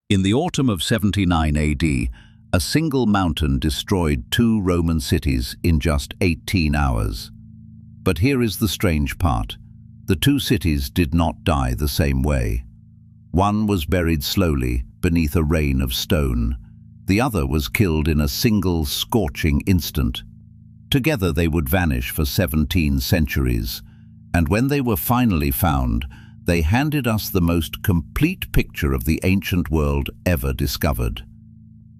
In the autumn of 79 AD, a single mountain destroyed 2 Roman cities in just 18 hours. But here is the strange part. The 2 cities did not die the same way. One was buried slowly beneath a rain of stone. The other was killed in a single scorching instant. Together they would vanish for 17 centuries, and when they were finally found, they handed us the most complete picture of the ancient world ever discovered.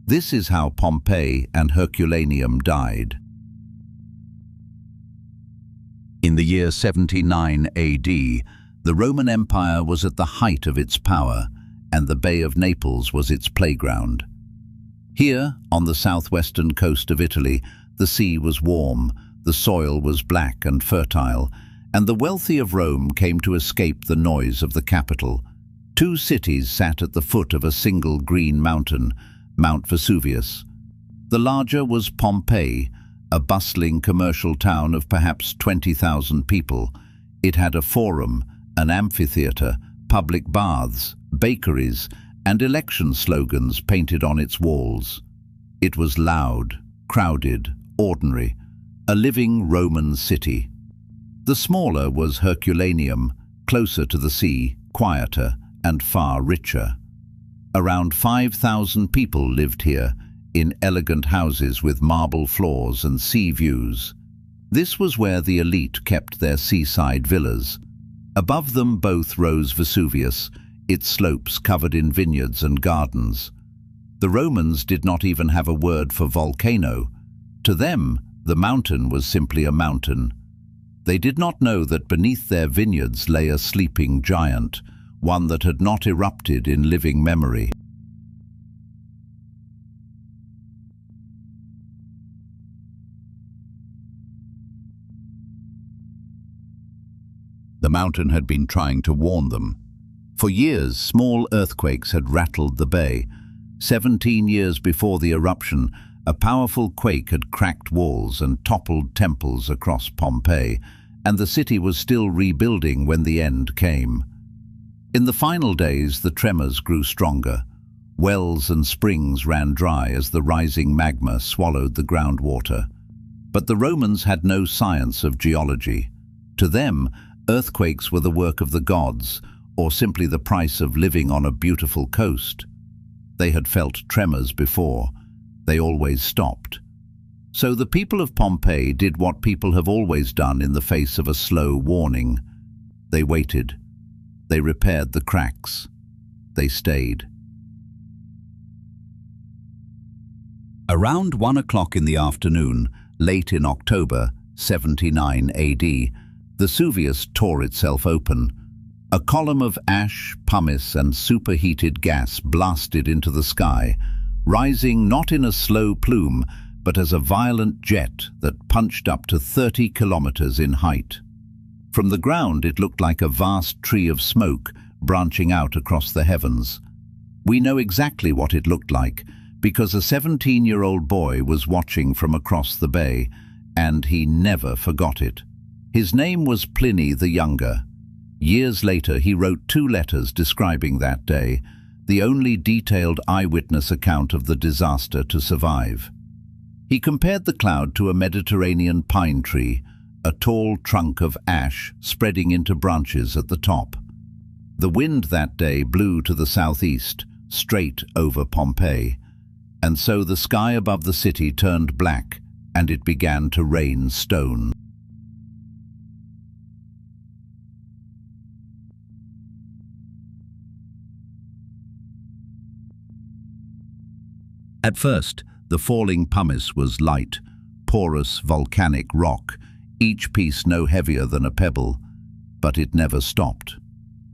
This is how Pompeii and Herculaneum died. In the year 79 AD, the Roman Empire was at the height of its power, and the Bay of Naples was its playground. Here, on the southwestern coast of Italy, the sea was warm, the soil was black and fertile, and the wealthy of Rome came to escape the noise of the capital. 2 cities sat at the foot of a single green mountain, Mount Vesuvius. The larger was Pompeii, a bustling commercial town of perhaps 20,000 people. It had a forum, an amphitheatre, public baths, bakeries, and election slogans painted on its walls. It was loud, crowded, ordinary, a living Roman city. The smaller was Herculaneum, closer to the sea, quieter, and far richer. Around 5,000 people lived here, in elegant houses with marble floors and sea views. This was where the elite kept their seaside villas. Above them both rose Vesuvius, its slopes covered in vineyards and gardens. The Romans did not even have a word for volcano. To them, the mountain was simply a mountain. They did not know that beneath their vineyards lay a sleeping giant, one that had not erupted in living memory. The mountain had been trying to warn them. For years, small earthquakes had rattled the bay. 17 years before the eruption, a powerful quake had cracked walls and toppled temples across Pompeii, and the city was still rebuilding when the end came. In the final days, the tremors grew stronger. Wells and springs ran dry as the rising magma swallowed the groundwater. But the Romans had no science of geology. To them, earthquakes were the work of the gods, or simply the price of living on a beautiful coast. They had felt tremors before. They always stopped. So the people of Pompeii did what people have always done in the face of a slow warning. They waited. They repaired the cracks. They stayed. Around 1 o'clock in the afternoon, late in October 79 AD, Vesuvius tore itself open. A column of ash, pumice, and superheated gas blasted into the sky, rising not in a slow plume, but as a violent jet that punched up to 30 kilometers in height. From the ground, it looked like a vast tree of smoke branching out across the heavens. We know exactly what it looked like, because a 17-year-old boy was watching from across the bay, and he never forgot it. His name was Pliny the Younger. Years later, he wrote 2 letters describing that day, the only detailed eyewitness account of the disaster to survive. He compared the cloud to a Mediterranean pine tree, a tall trunk of ash spreading into branches at the top. The wind that day blew to the southeast, straight over Pompeii, and so the sky above the city turned black, and it began to rain stone. At first, the falling pumice was light, porous volcanic rock, each piece no heavier than a pebble, but it never stopped.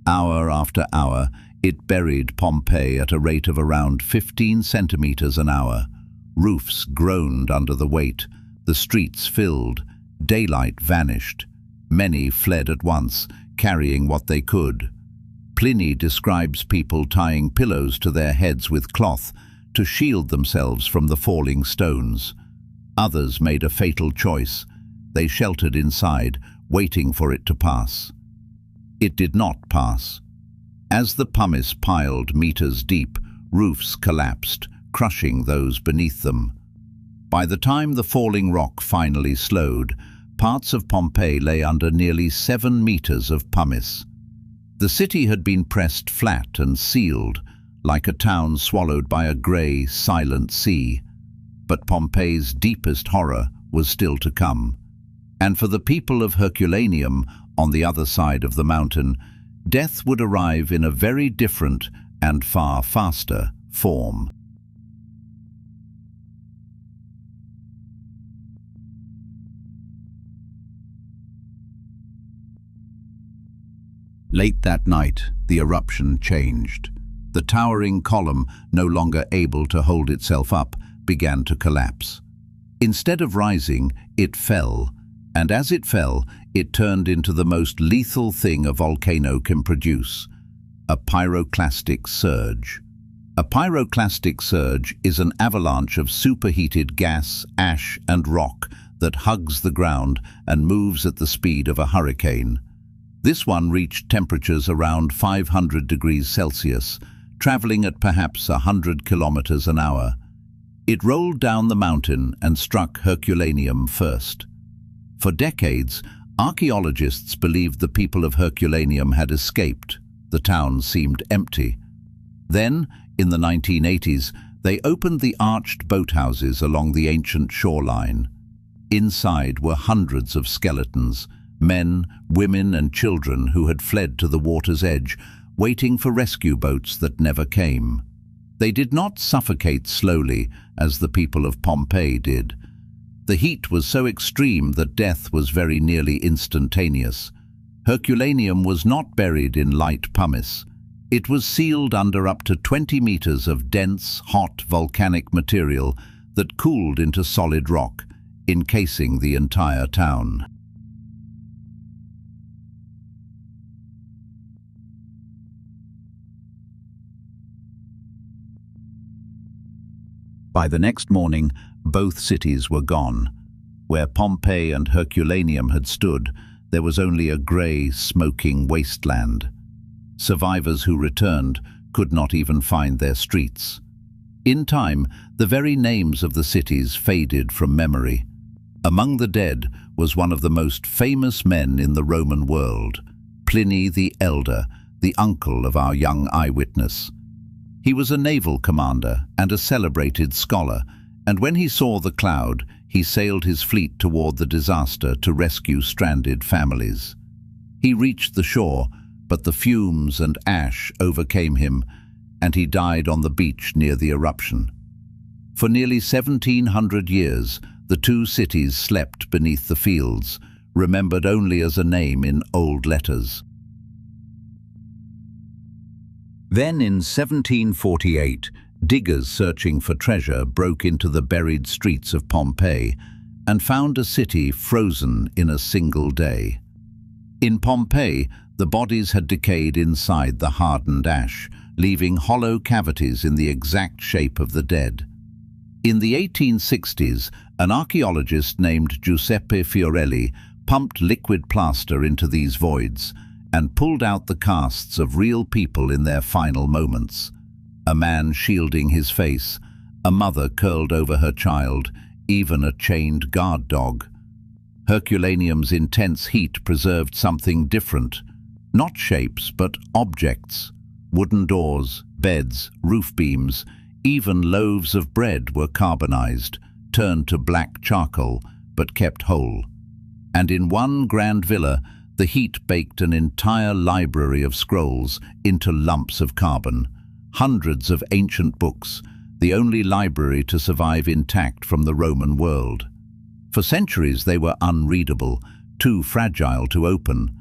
Hour after hour, it buried Pompeii at a rate of around 15 centimeters an hour. Roofs groaned under the weight, the streets filled, daylight vanished. Many fled at once, carrying what they could. Pliny describes people tying pillows to their heads with cloth to shield themselves from the falling stones. Others made a fatal choice. They sheltered inside, waiting for it to pass. It did not pass. As the pumice piled meters deep, roofs collapsed, crushing those beneath them. By the time the falling rock finally slowed, parts of Pompeii lay under nearly 7 meters of pumice. The city had been pressed flat and sealed, like a town swallowed by a grey, silent sea. But Pompeii's deepest horror was still to come. And for the people of Herculaneum, on the other side of the mountain, death would arrive in a very different and far faster form. Late that night, the eruption changed. The towering column, no longer able to hold itself up, began to collapse. Instead of rising, it fell, and as it fell, it turned into the most lethal thing a volcano can produce: a pyroclastic surge. A pyroclastic surge is an avalanche of superheated gas, ash, and rock that hugs the ground and moves at the speed of a hurricane. This one reached temperatures around 500 degrees Celsius, traveling at perhaps 100 kilometers an hour. It rolled down the mountain and struck Herculaneum first. For decades, archaeologists believed the people of Herculaneum had escaped. The town seemed empty. Then, in the 1980s, they opened the arched boathouses along the ancient shoreline. Inside were hundreds of skeletons, men, women, and children who had fled to the water's edge, waiting for rescue boats that never came. They did not suffocate slowly, as the people of Pompeii did. The heat was so extreme that death was very nearly instantaneous. Herculaneum was not buried in light pumice. It was sealed under up to 20 meters of dense, hot volcanic material that cooled into solid rock, encasing the entire town. By the next morning, both cities were gone. Where Pompeii and Herculaneum had stood, there was only a grey, smoking wasteland. Survivors who returned could not even find their streets. In time, the very names of the cities faded from memory. Among the dead was one of the most famous men in the Roman world, Pliny the Elder, the uncle of our young eyewitness. He was a naval commander and a celebrated scholar, and when he saw the cloud, he sailed his fleet toward the disaster to rescue stranded families. He reached the shore, but the fumes and ash overcame him, and he died on the beach near the eruption. For nearly 1,700 years, the two cities slept beneath the fields, remembered only as a name in old letters. Then in 1748, diggers searching for treasure broke into the buried streets of Pompeii and found a city frozen in a single day. In Pompeii, the bodies had decayed inside the hardened ash, leaving hollow cavities in the exact shape of the dead. In the 1860s, an archaeologist named Giuseppe Fiorelli pumped liquid plaster into these voids and pulled out the casts of real people in their final moments. A man shielding his face, a mother curled over her child, even a chained guard dog. Herculaneum's intense heat preserved something different. Not shapes, but objects. Wooden doors, beds, roof beams, even loaves of bread were carbonized, turned to black charcoal, but kept whole. And in one grand villa, the heat baked an entire library of scrolls into lumps of carbon. Hundreds of ancient books, the only library to survive intact from the Roman world. For centuries they were unreadable, too fragile to open.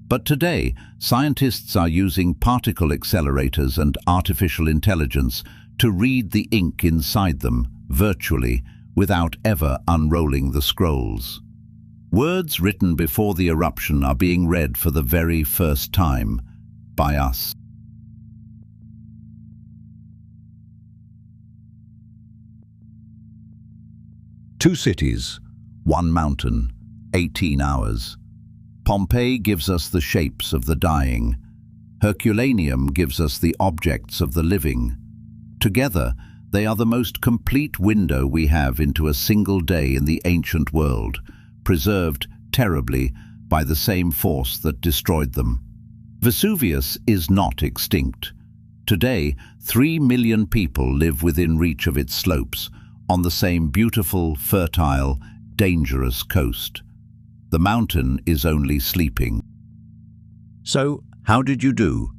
But today, scientists are using particle accelerators and artificial intelligence to read the ink inside them, virtually, without ever unrolling the scrolls. Words written before the eruption are being read for the very first time by us. Two cities, one mountain, 18 hours. Pompeii gives us the shapes of the dying. Herculaneum gives us the objects of the living. Together, they are the most complete window we have into a single day in the ancient world, preserved terribly by the same force that destroyed them. Vesuvius is not extinct. Today, 3 million people live within reach of its slopes, on the same beautiful, fertile, dangerous coast. The mountain is only sleeping. So, how did you do?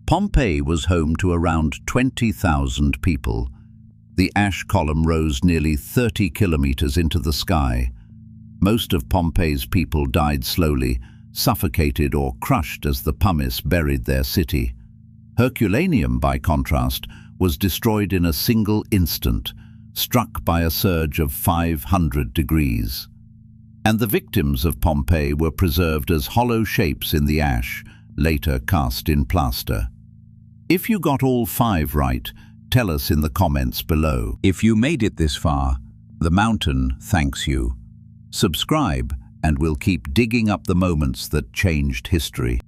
Pompeii was home to around 20,000 people. The ash column rose nearly 30 kilometers into the sky. Most of Pompeii's people died slowly, suffocated or crushed as the pumice buried their city. Herculaneum, by contrast, was destroyed in a single instant, struck by a surge of 500 degrees. And the victims of Pompeii were preserved as hollow shapes in the ash, later cast in plaster. If you got all 5 right, tell us in the comments below. If you made it this far, the mountain thanks you. Subscribe, and we'll keep digging up the moments that changed history.